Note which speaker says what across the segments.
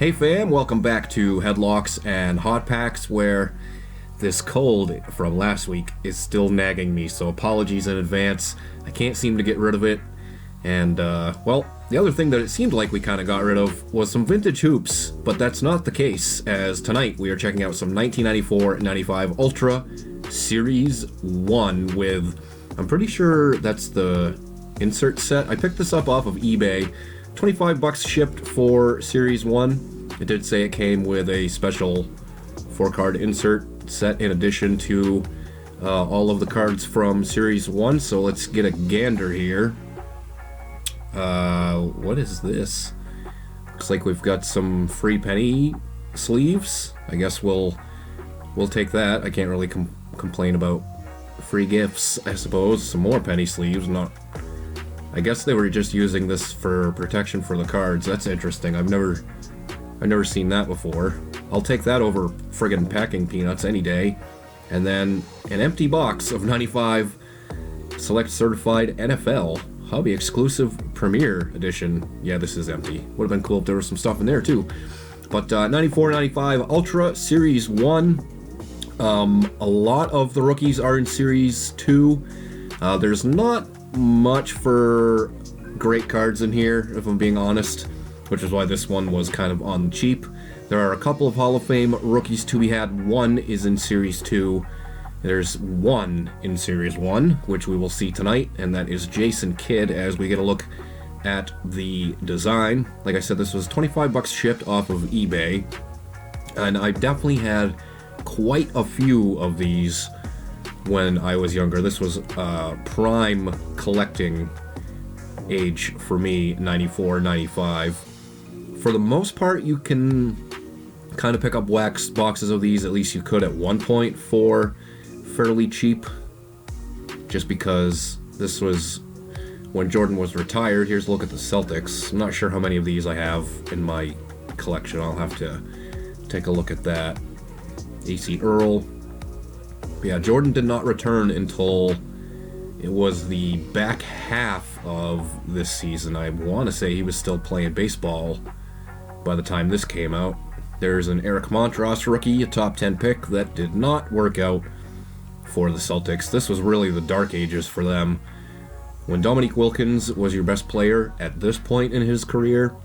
Speaker 1: Hey fam, welcome back to Headlocks and Hot Packs, where this cold from last week is still nagging me, so apologies in advance. I can't seem to get rid of it. And, well, the other thing that it seemed like we kind of got rid of was some vintage hoops, but that's not the case, as tonight we are checking out some 1994-95 Ultra Series 1 with, I'm pretty sure that's the insert set. I picked this up off of eBay. $25 shipped for Series 1. It did say it came with a special 4-card insert set in addition to all of the cards from Series 1, so let's get a gander here. What is this? Looks like we've got some free penny sleeves. I guess we'll take that. I can't really complain about free gifts, I suppose. Some more penny sleeves, I guess they were just using this for protection for the cards. That's interesting. I've never seen that before. I'll take that over friggin' packing peanuts any day. And then an empty box of 95 Select Certified NFL Hobby Exclusive Premier Edition. Yeah, this is empty. Would have been cool if there was some stuff in there too. But 94-95 Ultra Series 1. A lot of the rookies are in Series 2. There's not much for great cards in here, if I'm being honest, which is why this one was kind of on the cheap. There are a couple of Hall of Fame rookies to be had. One is in Series 2. There's one in Series 1, which we will see tonight, and that is Jason Kidd, as we get a look at the design. Like I said, this was $25 shipped off of eBay, and I definitely had quite a few of these when I was younger. This was prime collecting age for me, 94, 95. For the most part, you can kind of pick up wax boxes of these, at least you could at one point, for fairly cheap, just because this was when Jordan was retired. Here's a look at the Celtics. I'm not sure how many of these I have in my collection. I'll have to take a look at that. AC Earl. Yeah, Jordan did not return until it was the back half of this season. I want to say he was still playing baseball by the time this came out. There's an Eric Montross rookie, a top 10 pick, that did not work out for the Celtics. This was really the dark ages for them. When Dominique Wilkins was your best player at this point in his career,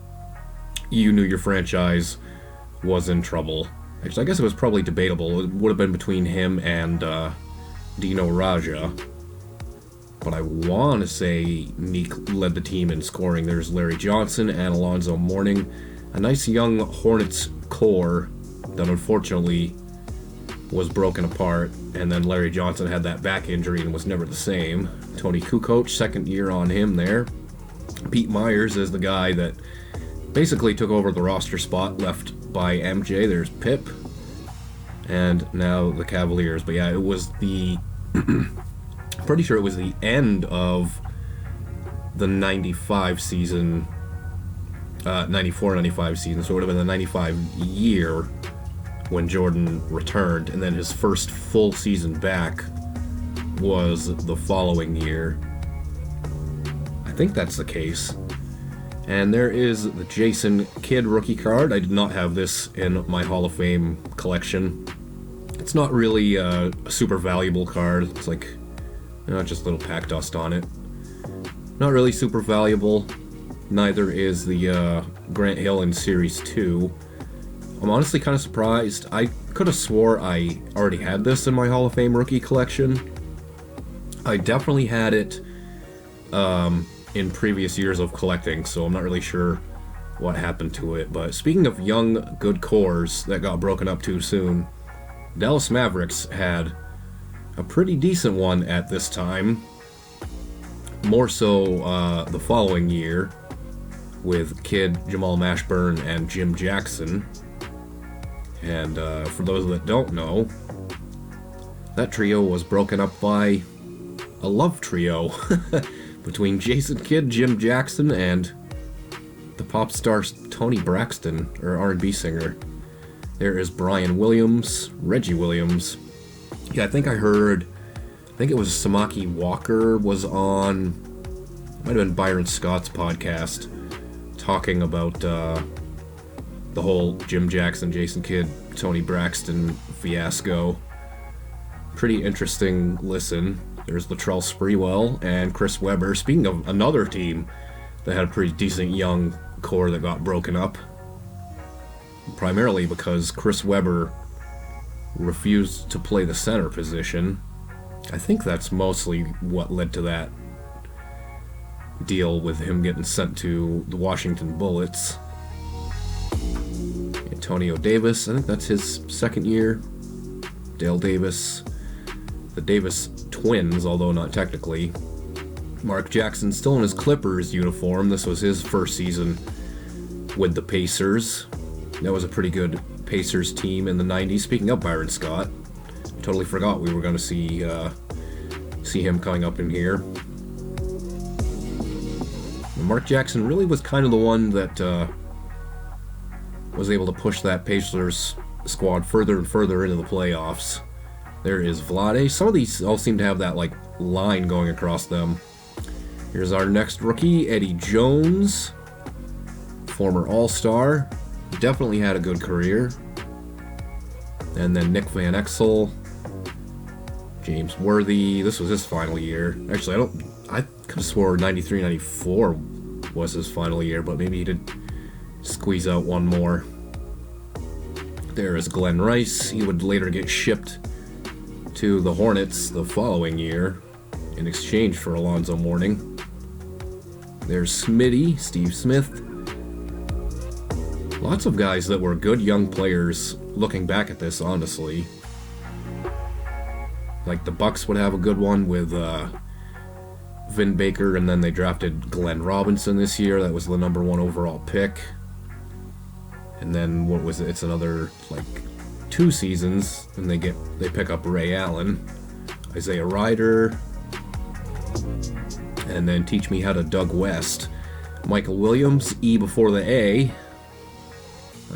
Speaker 1: you knew your franchise was in trouble. Actually, I guess it was probably debatable. It would have been between him and Dino Raja. But I want to say Meek led the team in scoring. There's Larry Johnson and Alonzo Mourning. A nice young Hornets core that unfortunately was broken apart. And then Larry Johnson had that back injury and was never the same. Tony Kukoc, second year on him there. Pete Myers is the guy that basically took over the roster spot left by MJ. There's Pip, and now the Cavaliers. But yeah, it was the pretty sure it was the end of the 95 season, 94-95 season, so it would have been the 95 year when Jordan returned, and then his first full season back was the following year. I think that's the case. And there is the Jason Kidd rookie card. I did not have this in my Hall of Fame collection. It's not really a super valuable card. It's like, just a little pack dust on it. Not really super valuable. Neither is the Grant Hill in Series 2. I'm honestly kind of surprised. I could have swore I already had this in my Hall of Fame rookie collection. I definitely had it in previous years of collecting, so I'm not really sure what happened to it. But speaking of young, good cores that got broken up too soon, Dallas Mavericks had a pretty decent one at this time. More so the following year with Kidd, Jamal Mashburn, and Jim Jackson. And for those that don't know, that trio was broken up by a love trio between Jason Kidd, Jim Jackson, and the pop star Tony Braxton, or R&B singer. There is Brian Williams, Reggie Williams. Yeah, I think it was Samaki Walker was on, might have been Byron Scott's podcast, talking about the whole Jim Jackson, Jason Kidd, Tony Braxton fiasco. Pretty interesting listen. There's Latrell Sprewell and Chris Webber. Speaking of another team that had a pretty decent young core that got broken up, primarily because Chris Webber refused to play the center position. I think that's mostly what led to that deal with him getting sent to the Washington Bullets. Antonio Davis, I think that's his second year. Dale Davis, the Davis twins, although not technically. Mark Jackson still in his Clippers uniform. This was his first season with the Pacers. That was a pretty good Pacers team in the 90s. Speaking of Byron Scott, totally forgot we were going to see him coming up in here. And Mark Jackson really was kind of the one that was able to push that Pacers squad further and further into the playoffs. There is Vlade. Some of these all seem to have that like line going across them. Here's our next rookie, Eddie Jones, former All-Star. Definitely had a good career. And then Nick Van Exel, James Worthy. This was his final year. Actually, I could have swore 93-94 was his final year, but maybe he did squeeze out one more. There is Glenn Rice. He would later get shipped to the Hornets the following year in exchange for Alonzo Mourning. There's Smitty, Steve Smith. Lots of guys that were good young players looking back at this, honestly. Like the Bucks would have a good one with Vin Baker, and then they drafted Glenn Robinson this year. That was the number 1 overall pick. And then what was it? It's another like 2 seasons, and they pick up Ray Allen, Isaiah Ryder, and then teach me how to Doug West, Michael Williams, E before the A.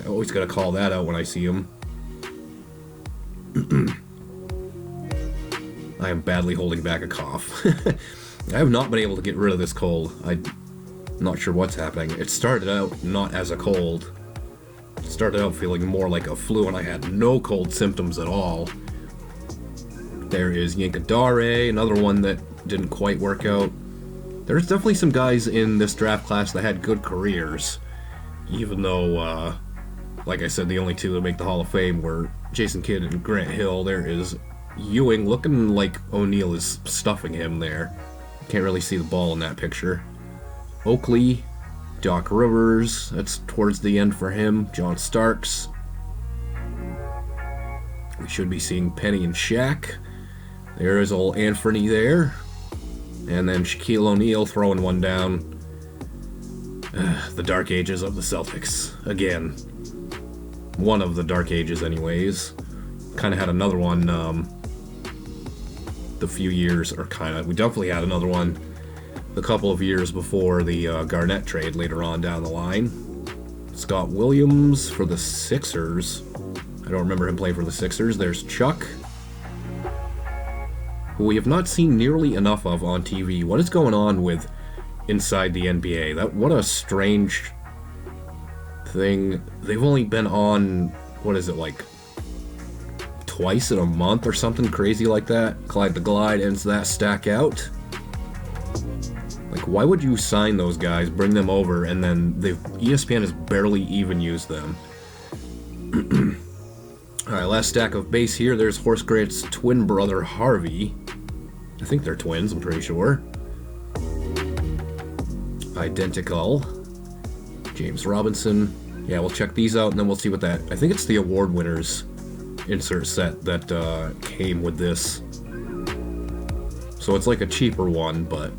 Speaker 1: I always gotta call that out when I see him. I am badly holding back a cough. I have not been able to get rid of this cold. I'm not sure what's happening. It started out not as a cold. It started out feeling more like a flu, and I had no cold symptoms at all. There is Yankadare, another one that didn't quite work out. There's definitely some guys in this draft class that had good careers, even though, like I said, the only 2 that make the Hall of Fame were Jason Kidd and Grant Hill. There is Ewing, looking like O'Neal is stuffing him there. Can't really see the ball in that picture. Oakley, Doc Rivers, that's towards the end for him. John Starks. We should be seeing Penny and Shaq. There is old Anthony there. And then Shaquille O'Neal throwing one down. The dark ages of the Celtics. Again. One of the dark ages anyways. Kind of had another one the few years, or kind of, we definitely had another one the couple of years before the Garnett trade later on down the line. Scott Williams for the Sixers. I don't remember him playing for the Sixers. There's Chuck, who we have not seen nearly enough of on TV. What is going on with inside the NBA? What a strange thing. They've only been on, what is it, like twice in a month or something crazy like that. Clyde the Glide ends that stack out. Like, why would you sign those guys, bring them over, and then ESPN has barely even used them? Alright, last stack of base here. There's Horace Grant's twin brother, Harvey. I think they're twins, I'm pretty sure. Identical. James Robinson. Yeah, we'll check these out, and then we'll see what that... I think it's the award winners insert set that came with this. So it's like a cheaper one, but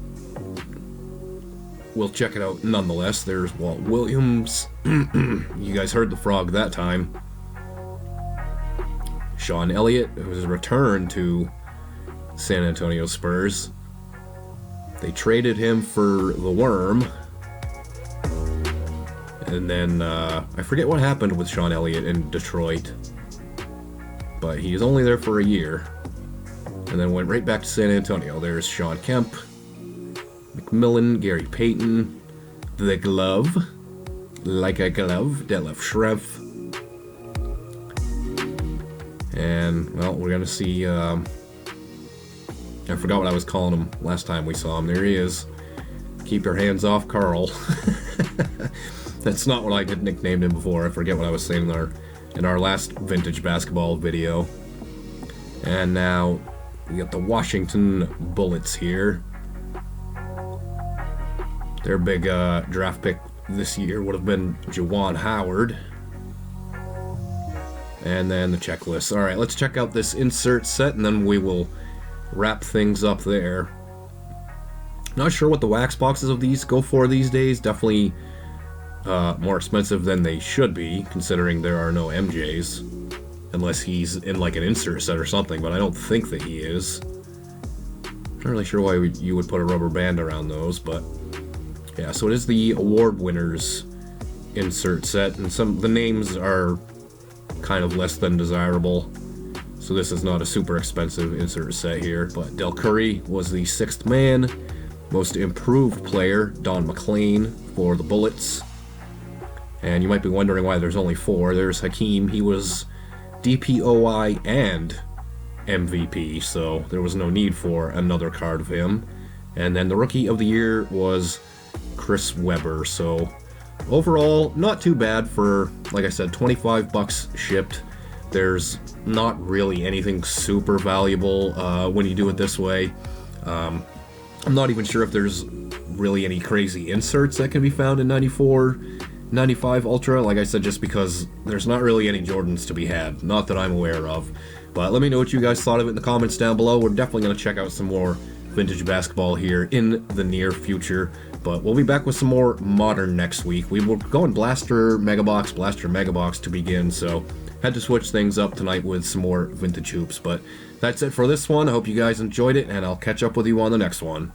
Speaker 1: we'll check it out nonetheless. There's Walt Williams. You guys heard the frog that time. Sean Elliott, who's returned to San Antonio Spurs. They traded him for the Worm. And then, I forget what happened with Sean Elliott in Detroit. But he was only there for a year. And then went right back to San Antonio. There's Sean Kemp, McMillan, Gary Payton, The Glove, like a glove, de la shrev. And, well, we're going to see, I forgot what I was calling him last time we saw him. There he is. Keep your hands off Carl. That's not what I had nicknamed him before. I forget what I was saying in our last vintage basketball video. And now we got the Washington Bullets here. Their big draft pick this year would have been Juwan Howard. And then the checklist. Alright, let's check out this insert set and then we will wrap things up there. Not sure what the wax boxes of these go for these days. Definitely more expensive than they should be, considering there are no MJs. Unless he's in like an insert set or something, but I don't think that he is. Not really sure why you would put a rubber band around those, but yeah, so it is the award winners insert set, and the names are kind of less than desirable. So this is not a super expensive insert set here, but Del Curry was the 6th man. Most improved player, Don McLean for the Bullets. And you might be wondering why there's only 4. There's Hakeem. He was DPOI and MVP, so there was no need for another card of him. And then the Rookie of the Year was Chris Webber. So overall, not too bad for, like I said, $25 shipped. There's not really anything super valuable when you do it this way. I'm not even sure if there's really any crazy inserts that can be found in 94, 95 Ultra, like I said, just because there's not really any Jordans to be had, not that I'm aware of. But let me know what you guys thought of it in the comments down below. We're definitely going to check out some more vintage basketball here in the near future, but we'll be back with some more modern next week. We will go in Blaster Megabox to begin, so had to switch things up tonight with some more vintage hoops. But that's it for this one. I hope you guys enjoyed it, and I'll catch up with you on the next one.